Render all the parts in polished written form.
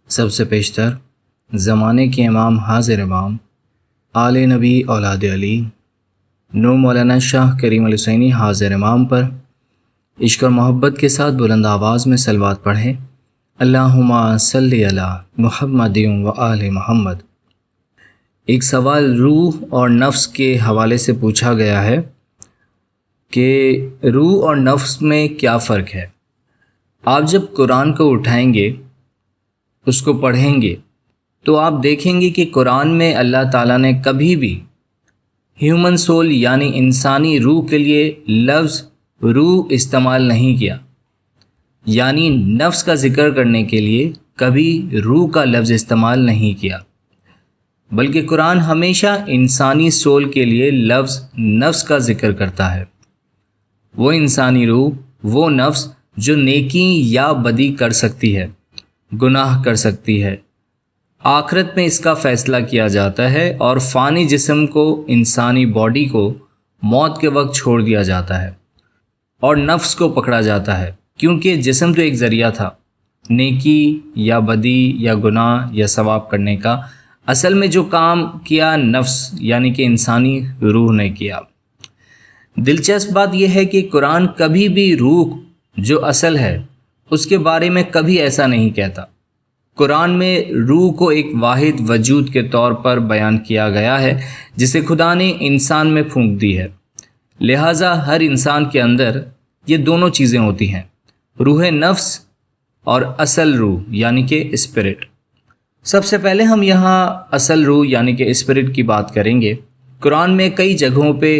سب سے پیشتر زمانے کے امام حاضر امام آل نبی اولاد علی نو مولانا شاہ کریم الحسینی حاضر امام پر عشق اور محبت کے ساتھ بلند آواز میں صلوات پڑھیں۔ اللہم صلی علی محمد و آل محمد۔ ایک سوال روح اور نفس کے حوالے سے پوچھا گیا ہے کہ روح اور نفس میں کیا فرق ہے؟ آپ جب قرآن کو اٹھائیں گے، اس کو پڑھیں گے، تو آپ دیکھیں گے کہ قرآن میں اللہ تعالیٰ نے کبھی بھی ہیومن سول یعنی انسانی روح کے لیے لفظ روح استعمال نہیں کیا، یعنی نفس کا ذکر کرنے کے لیے کبھی روح کا لفظ استعمال نہیں کیا، بلکہ قرآن ہمیشہ انسانی سول کے لیے لفظ نفس کا ذکر کرتا ہے۔ وہ انسانی روح، وہ نفس جو نیکی یا بدی کر سکتی ہے، گناہ کر سکتی ہے۔ آخرت میں اس کا فیصلہ کیا جاتا ہے اور فانی جسم کو، انسانی باڈی کو موت کے وقت چھوڑ دیا جاتا ہے اور نفس کو پکڑا جاتا ہے، کیونکہ جسم تو ایک ذریعہ تھا نیکی یا بدی یا گناہ یا ثواب کرنے کا، اصل میں جو کام کیا نفس یعنی کہ انسانی روح نے کیا۔ دلچسپ بات یہ ہے کہ قرآن کبھی بھی روح جو اصل ہے اس کے بارے میں کبھی ایسا نہیں کہتا۔ قرآن میں روح کو ایک واحد وجود کے طور پر بیان کیا گیا ہے جسے خدا نے انسان میں پھونک دی ہے، لہٰذا ہر انسان کے اندر یہ دونوں چیزیں ہوتی ہیں، روح نفس اور اصل روح یعنی کہ اسپرٹ۔ سب سے پہلے ہم یہاں اصل روح یعنی کہ اسپرٹ کی بات کریں گے۔ قرآن میں کئی جگہوں پہ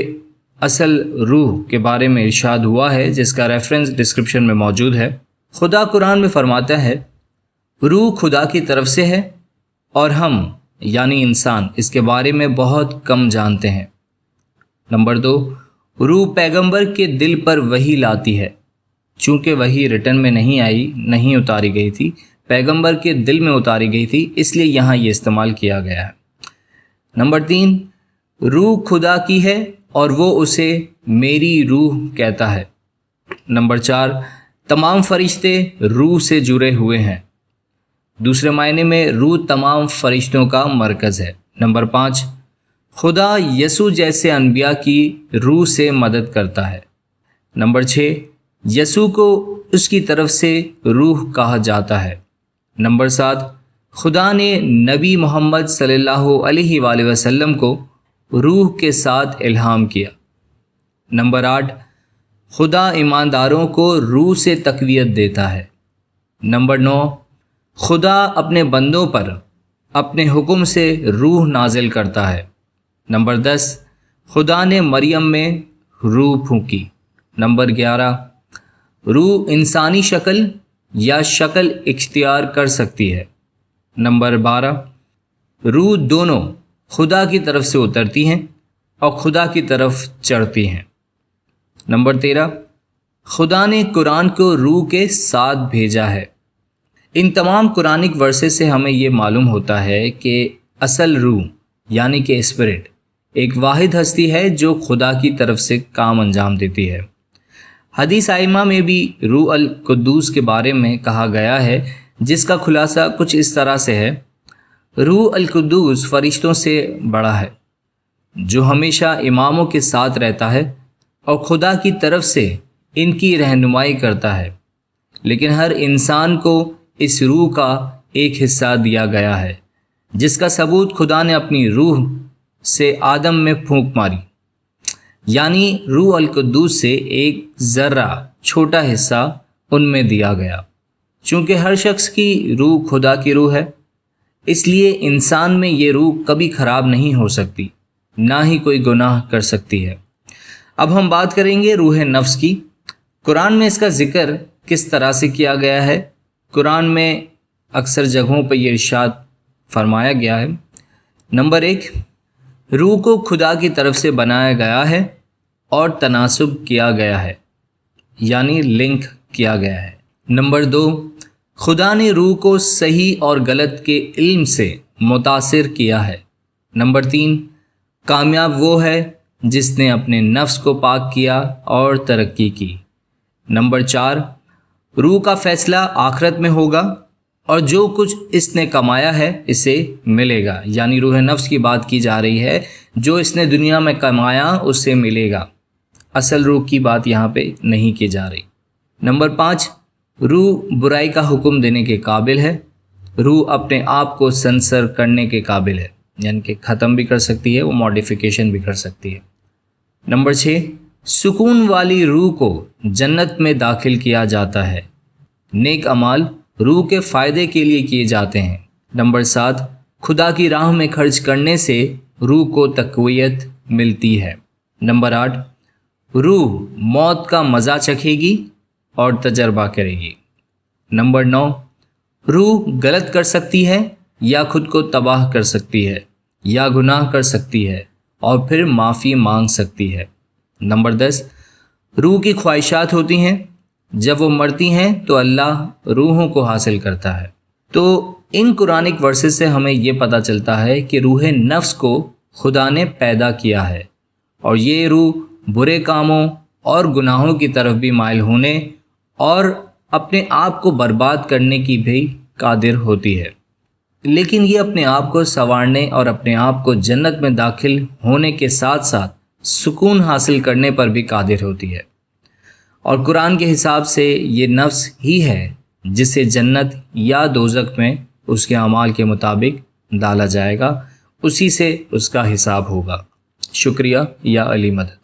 اصل روح کے بارے میں ارشاد ہوا ہے جس کا ریفرنس ڈسکرپشن میں موجود ہے۔ خدا قرآن میں فرماتا ہے روح خدا کی طرف سے ہے اور ہم یعنی انسان اس کے بارے میں بہت کم جانتے ہیں۔ نمبر 2، روح پیغمبر کے دل پر وحی لاتی ہے، چونکہ وحی ریٹن میں نہیں آئی، نہیں اتاری گئی تھی، پیغمبر کے دل میں اتاری گئی تھی، اس لیے یہاں یہ استعمال کیا گیا ہے۔ نمبر 3، روح خدا کی ہے اور وہ اسے میری روح کہتا ہے۔ نمبر 4، تمام فرشتے روح سے جڑے ہوئے ہیں، دوسرے معنی میں روح تمام فرشتوں کا مرکز ہے۔ نمبر 5، خدا یسوع جیسے انبیاء کی روح سے مدد کرتا ہے۔ نمبر 6، یسوع کو اس کی طرف سے روح کہا جاتا ہے۔ نمبر 7، خدا نے نبی محمد صلی اللہ علیہ وآلہ وسلم کو روح کے ساتھ الہام کیا۔ نمبر 8، خدا ایمانداروں کو روح سے تقویت دیتا ہے۔ نمبر 9، خدا اپنے بندوں پر اپنے حکم سے روح نازل کرتا ہے۔ نمبر 10، خدا نے مریم میں روح پھونکی۔ نمبر 11، روح انسانی شکل یا شکل اختیار کر سکتی ہے۔ نمبر 12، روح دونوں خدا کی طرف سے اترتی ہیں اور خدا کی طرف چڑھتی ہیں۔ نمبر 13، خدا نے قرآن کو روح کے ساتھ بھیجا ہے۔ ان تمام قرآنک ورسز سے ہمیں یہ معلوم ہوتا ہے کہ اصل روح یعنی کہ اسپرٹ ایک واحد ہستی ہے جو خدا کی طرف سے کام انجام دیتی ہے۔ حدیث آئمہ میں بھی روح القدوس کے بارے میں کہا گیا ہے جس کا خلاصہ کچھ اس طرح سے ہے، روح القدوس فرشتوں سے بڑا ہے جو ہمیشہ اماموں کے ساتھ رہتا ہے اور خدا کی طرف سے ان کی رہنمائی کرتا ہے، لیکن ہر انسان کو اس روح کا ایک حصہ دیا گیا ہے جس کا ثبوت خدا نے اپنی روح سے آدم میں پھونک ماری، یعنی روح القدوس سے ایک ذرہ چھوٹا حصہ ان میں دیا گیا۔ چونکہ ہر شخص کی روح خدا کی روح ہے، اس لیے انسان میں یہ روح کبھی خراب نہیں ہو سکتی، نہ ہی کوئی گناہ کر سکتی ہے۔ اب ہم بات کریں گے روح نفس کی۔ قرآن میں اس کا ذکر کس طرح سے کیا گیا ہے؟ قرآن میں اکثر جگہوں پہ یہ ارشاد فرمایا گیا ہے۔ نمبر 1، روح کو خدا کی طرف سے بنایا گیا ہے اور تناسب کیا گیا ہے، یعنی لنک کیا گیا ہے۔ نمبر 2، خدا نے روح کو صحیح اور غلط کے علم سے متاثر کیا ہے۔ نمبر 3، کامیاب وہ ہے جس نے اپنے نفس کو پاک کیا اور ترقی کی۔ نمبر 4، روح کا فیصلہ آخرت میں ہوگا اور جو کچھ اس نے کمایا ہے اسے ملے گا، یعنی روح نفس کی بات کی جا رہی ہے، جو اس نے دنیا میں کمایا اسے ملے گا، اصل روح کی بات یہاں پہ نہیں کی جا رہی۔ نمبر 5، روح برائی کا حکم دینے کے قابل ہے، روح اپنے آپ کو سنسر کرنے کے قابل ہے، یعنی کہ ختم بھی کر سکتی ہے، وہ ماڈیفیکیشن بھی کر سکتی ہے۔ نمبر 6، سکون والی روح کو جنت میں داخل کیا جاتا ہے، نیک اعمال روح کے فائدے کے لیے کیے جاتے ہیں۔ نمبر 7، خدا کی راہ میں خرچ کرنے سے روح کو تقویت ملتی ہے۔ نمبر 8، روح موت کا مزہ چکھے گی اور تجربہ کرے گی۔ نمبر 9، روح غلط کر سکتی ہے یا خود کو تباہ کر سکتی ہے یا گناہ کر سکتی ہے اور پھر معافی مانگ سکتی ہے۔ نمبر 10، روح کی خواہشات ہوتی ہیں، جب وہ مرتی ہیں تو اللہ روحوں کو حاصل کرتا ہے۔ تو ان قرآنک ورسز سے ہمیں یہ پتہ چلتا ہے کہ روح نفس کو خدا نے پیدا کیا ہے اور یہ روح برے کاموں اور گناہوں کی طرف بھی مائل ہونے اور اپنے آپ کو برباد کرنے کی بھی قادر ہوتی ہے، لیکن یہ اپنے آپ کو سنوارنے اور اپنے آپ کو جنت میں داخل ہونے کے ساتھ ساتھ سکون حاصل کرنے پر بھی قادر ہوتی ہے، اور قرآن کے حساب سے یہ نفس ہی ہے جسے جنت یا دوزخ میں اس کے اعمال کے مطابق ڈالا جائے گا، اسی سے اس کا حساب ہوگا۔ شکریہ یا علی مدد۔